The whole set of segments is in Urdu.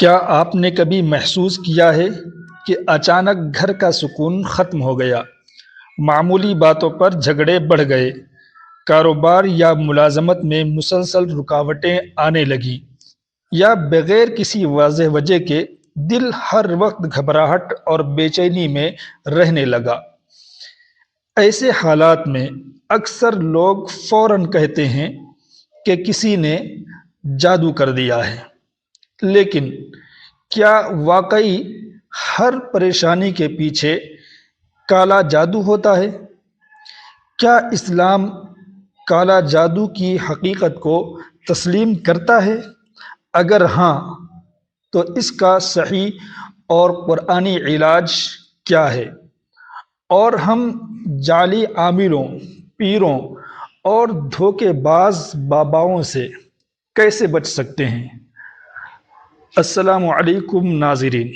کیا آپ نے کبھی محسوس کیا ہے کہ اچانک گھر کا سکون ختم ہو گیا، معمولی باتوں پر جھگڑے بڑھ گئے، کاروبار یا ملازمت میں مسلسل رکاوٹیں آنے لگیں، یا بغیر کسی واضح وجہ کے دل ہر وقت گھبراہٹ اور بے چینی میں رہنے لگا؟ ایسے حالات میں اکثر لوگ فوراً کہتے ہیں کہ کسی نے جادو کر دیا ہے، لیکن کیا واقعی ہر پریشانی کے پیچھے کالا جادو ہوتا ہے؟ کیا اسلام کالا جادو کی حقیقت کو تسلیم کرتا ہے؟ اگر ہاں، تو اس کا صحیح اور قرآنی علاج کیا ہے؟ اور ہم جعلی عاملوں، پیروں اور دھوکے باز باباؤں سے کیسے بچ سکتے ہیں؟ السلام علیکم ناظرین،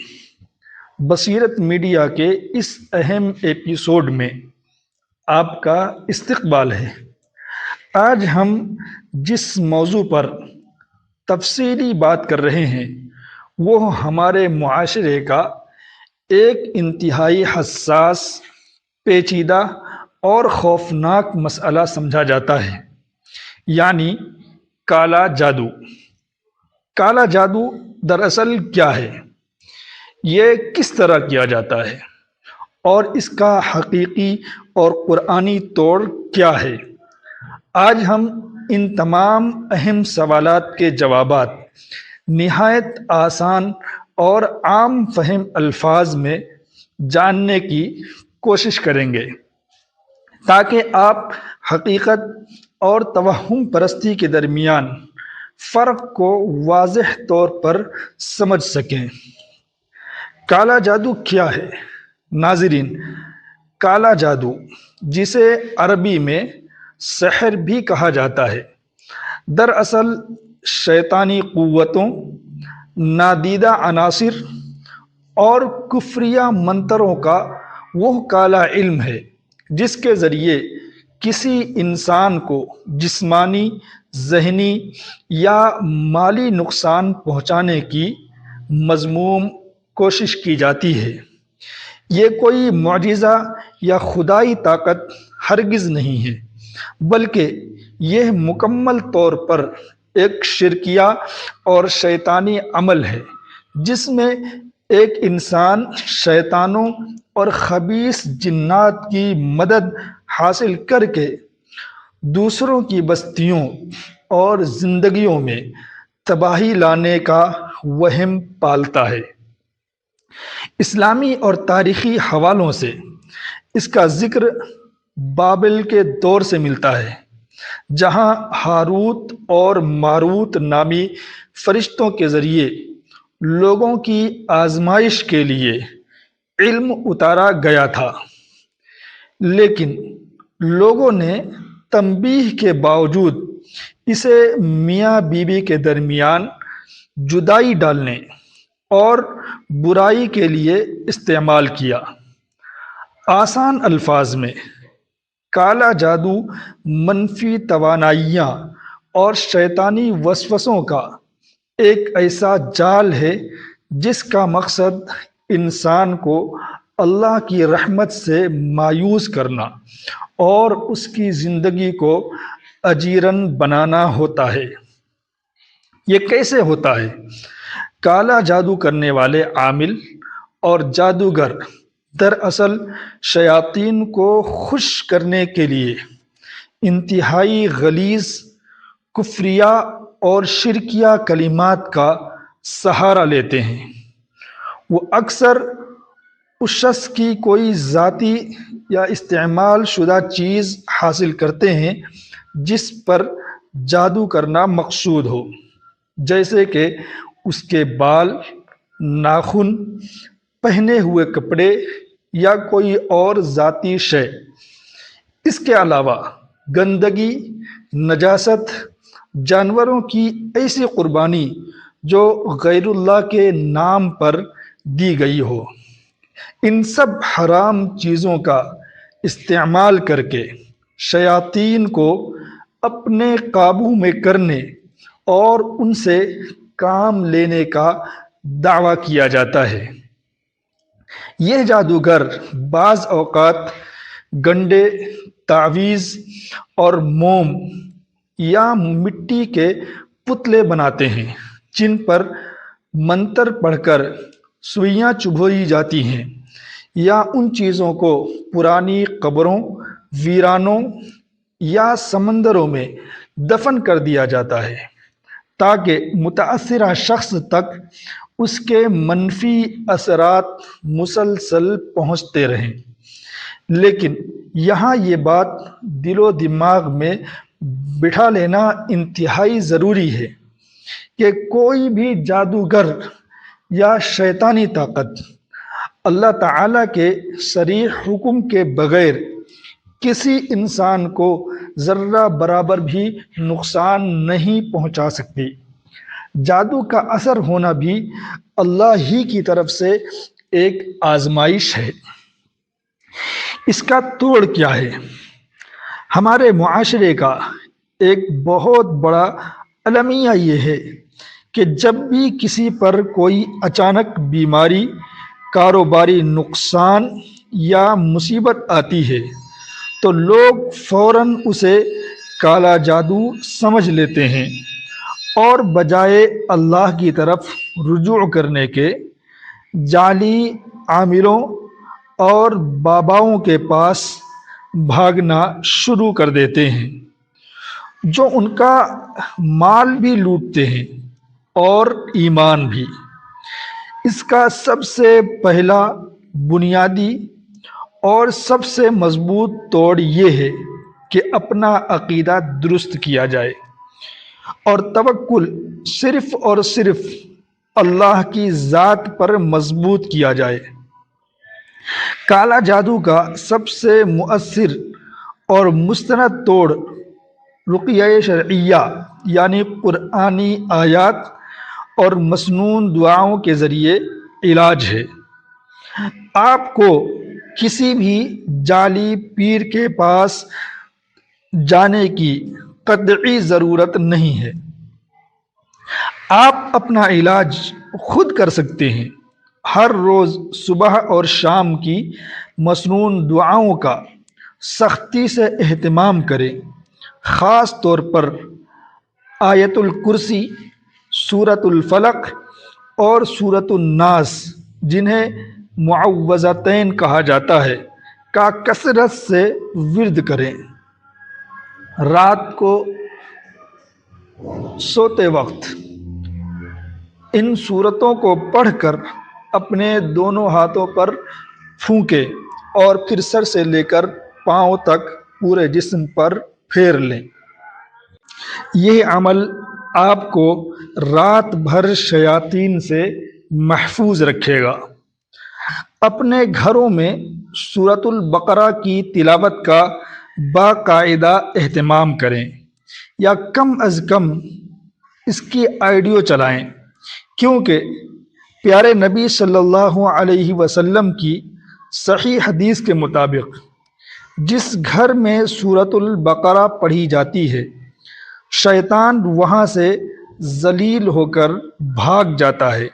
بصیرت میڈیا کے اس اہم ایپیسوڈ میں آپ کا استقبال ہے۔ آج ہم جس موضوع پر تفصیلی بات کر رہے ہیں وہ ہمارے معاشرے کا ایک انتہائی حساس، پیچیدہ اور خوفناک مسئلہ سمجھا جاتا ہے، یعنی کالا جادو۔ کالا جادو دراصل کیا ہے؟ یہ کس طرح کیا جاتا ہے؟ اور اس کا حقیقی اور قرآنی توڑ کیا ہے؟ آج ہم ان تمام اہم سوالات کے جوابات نہایت آسان اور عام فہم الفاظ میں جاننے کی کوشش کریں گے، تاکہ آپ حقیقت اور توہم پرستی کے درمیان فرق کو واضح طور پر سمجھ سکیں۔ کالا جادو کیا ہے؟ ناظرین، کالا جادو، جسے عربی میں سحر بھی کہا جاتا ہے، دراصل شیطانی قوتوں، نادیدہ عناصر اور کفریہ منتروں کا وہ کالا علم ہے جس کے ذریعے کسی انسان کو جسمانی، ذہنی یا مالی نقصان پہنچانے کی مذموم کوشش کی جاتی ہے۔ یہ کوئی معجزہ یا خدائی طاقت ہرگز نہیں ہے، بلکہ یہ مکمل طور پر ایک شرکیہ اور شیطانی عمل ہے جس میں ایک انسان شیطانوں اور خبیث جنات کی مدد حاصل کر کے دوسروں کی بستیوں اور زندگیوں میں تباہی لانے کا وہم پالتا ہے۔ اسلامی اور تاریخی حوالوں سے اس کا ذکر بابل کے دور سے ملتا ہے، جہاں ہاروت اور ماروت نامی فرشتوں کے ذریعے لوگوں کی آزمائش کے لیے علم اتارا گیا تھا، لیکن لوگوں نے تنبیہ کے باوجود اسے میاں بیوی کے درمیان جدائی ڈالنے اور برائی کے لیے استعمال کیا۔ آسان الفاظ میں، کالا جادو منفی توانائیاں اور شیطانی وسوسوں کا ایک ایسا جال ہے جس کا مقصد انسان کو اللہ کی رحمت سے مایوس کرنا اور اس کی زندگی کو اجیرن بنانا ہوتا ہے۔ یہ کیسے ہوتا ہے؟ کالا جادو کرنے والے عامل اور جادوگر دراصل شیاطین کو خوش کرنے کے لیے انتہائی غلیظ، کفریہ اور شرکیہ کلمات کا سہارا لیتے ہیں۔ وہ اکثر اس شخص کی کوئی ذاتی یا استعمال شدہ چیز حاصل کرتے ہیں جس پر جادو کرنا مقصود ہو، جیسے کہ اس کے بال، ناخن، پہنے ہوئے کپڑے یا کوئی اور ذاتی شے۔ اس کے علاوہ گندگی، نجاست، جانوروں کی ایسی قربانی جو غیر اللہ کے نام پر دی گئی ہو، ان سب حرام چیزوں کا استعمال کر کے شیاطین کو اپنے قابو میں کرنے اور ان سے کام لینے کا دعویٰ کیا جاتا ہے۔ یہ جادوگر بعض اوقات گنڈے، تعویذ اور موم یا مٹی کے پتلے بناتے ہیں جن پر منتر پڑھ کر سوئیاں چبھوئی جاتی ہیں، یا ان چیزوں کو پرانی قبروں، ویرانوں یا سمندروں میں دفن کر دیا جاتا ہے تاکہ متاثرہ شخص تک اس کے منفی اثرات مسلسل پہنچتے رہیں۔ لیکن یہاں یہ بات دل و دماغ میں بٹھا لینا انتہائی ضروری ہے کہ کوئی بھی جادوگر یا شیطانی طاقت اللہ تعالیٰ کے صریح حکم کے بغیر کسی انسان کو ذرہ برابر بھی نقصان نہیں پہنچا سکتی۔ جادو کا اثر ہونا بھی اللہ ہی کی طرف سے ایک آزمائش ہے۔ اس کا توڑ کیا ہے؟ ہمارے معاشرے کا ایک بہت بڑا المیہ یہ ہے کہ جب بھی کسی پر کوئی اچانک بیماری، کاروباری نقصان یا مصیبت آتی ہے تو لوگ فوراً اسے کالا جادو سمجھ لیتے ہیں، اور بجائے اللہ کی طرف رجوع کرنے کے جعلی عاملوں اور باباؤں کے پاس بھاگنا شروع کر دیتے ہیں، جو ان کا مال بھی لوٹتے ہیں اور ایمان بھی۔ اس کا سب سے پہلا، بنیادی اور سب سے مضبوط توڑ یہ ہے کہ اپنا عقیدہ درست کیا جائے اور توکل صرف اور صرف اللہ کی ذات پر مضبوط کیا جائے۔ کالا جادو کا سب سے مؤثر اور مستند توڑ رقیہ شرعیہ یعنی قرآنی آیات اور مسنون دعاؤں کے ذریعے علاج ہے۔ آپ کو کسی بھی جعلی پیر کے پاس جانے کی قطعی ضرورت نہیں ہے، آپ اپنا علاج خود کر سکتے ہیں۔ ہر روز صبح اور شام کی مسنون دعاؤں کا سختی سے اہتمام کریں، خاص طور پر آیت الکرسی، سورۃ الفلق اور سورۃ الناس، جنہیں معوذتین کہا جاتا ہے، کا کثرت سے ورد کریں۔ رات کو سوتے وقت ان سورتوں کو پڑھ کر اپنے دونوں ہاتھوں پر پھونکیں اور پھر سر سے لے کر پاؤں تک پورے جسم پر پھیر لیں۔ یہ عمل آپ کو رات بھر شیاطین سے محفوظ رکھے گا۔ اپنے گھروں میں سورۃ البقرہ کی تلاوت کا باقاعدہ اہتمام کریں، یا کم از کم اس کی آڈیو چلائیں، کیونکہ پیارے نبی صلی اللہ علیہ وسلم کی صحیح حدیث کے مطابق جس گھر میں سورۃ البقرہ پڑھی جاتی ہے، شیطان وہاں سے ذلیل ہو کر بھاگ جاتا ہے،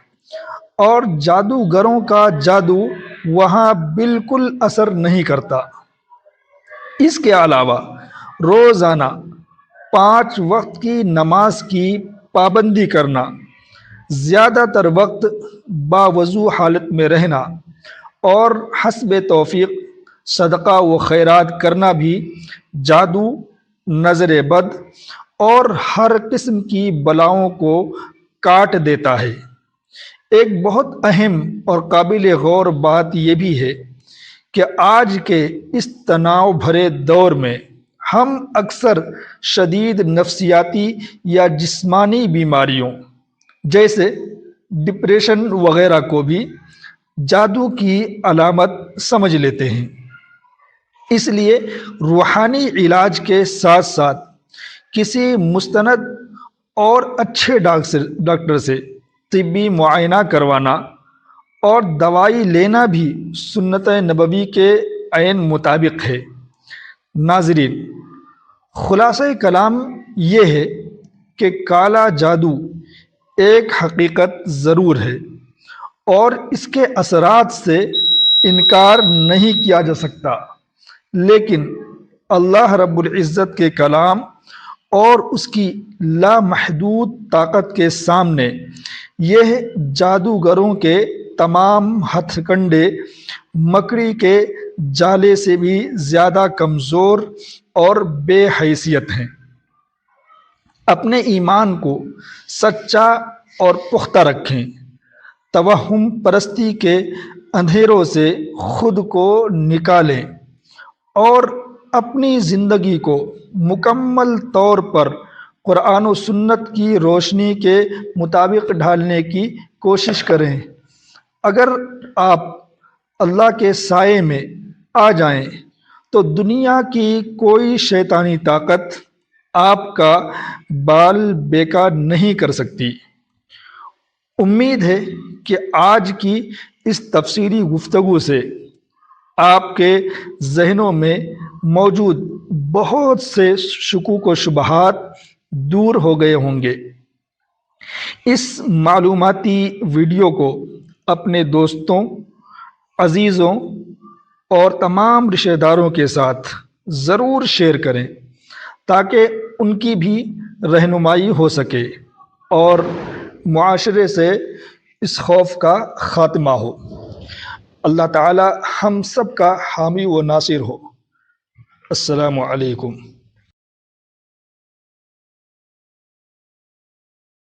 اور جادوگروں کا جادو وہاں بالکل اثر نہیں کرتا۔ اس کے علاوہ روزانہ 5 وقت کی نماز کی پابندی کرنا، زیادہ تر وقت باوضو حالت میں رہنا، اور حسب توفیق صدقہ و خیرات کرنا بھی جادو، نظر بد اور ہر قسم کی بلاؤں کو کاٹ دیتا ہے۔ ایک بہت اہم اور قابل غور بات یہ بھی ہے کہ آج کے اس تناؤ بھرے دور میں ہم اکثر شدید نفسیاتی یا جسمانی بیماریوں جیسے ڈپریشن وغیرہ کو بھی جادو کی علامت سمجھ لیتے ہیں۔ اس لیے روحانی علاج کے ساتھ ساتھ کسی مستند اور اچھے ڈاکٹر سے طبی معائنہ کروانا اور دوائی لینا بھی سنت نبوی کے عین مطابق ہے۔ ناظرین، خلاصہ کلام یہ ہے کہ کالا جادو ایک حقیقت ضرور ہے، اور اس کے اثرات سے انکار نہیں کیا جا سکتا، لیکن اللہ رب العزت کے کلام اور اس کی لامحدود طاقت کے سامنے یہ جادوگروں کے تمام ہتھ کنڈے مکڑی کے جالے سے بھی زیادہ کمزور اور بے حیثیت ہیں۔ اپنے ایمان کو سچا اور پختہ رکھیں، توہم پرستی کے اندھیروں سے خود کو نکالیں اور اپنی زندگی کو مکمل طور پر قرآن و سنت کی روشنی کے مطابق ڈھالنے کی کوشش کریں۔ اگر آپ اللہ کے سائے میں آ جائیں تو دنیا کی کوئی شیطانی طاقت آپ کا بال بیکار نہیں کر سکتی۔ امید ہے کہ آج کی اس تفصیلی گفتگو سے آپ کے ذہنوں میں موجود بہت سے شکوک و شبہات دور ہو گئے ہوں گے۔ اس معلوماتی ویڈیو کو اپنے دوستوں، عزیزوں اور تمام رشتہ داروں کے ساتھ ضرور شیئر کریں تاکہ ان کی بھی رہنمائی ہو سکے اور معاشرے سے اس خوف کا خاتمہ ہو۔ اللہ تعالی ہم سب کا حامی و ناصر ہو۔ السلام علیکم۔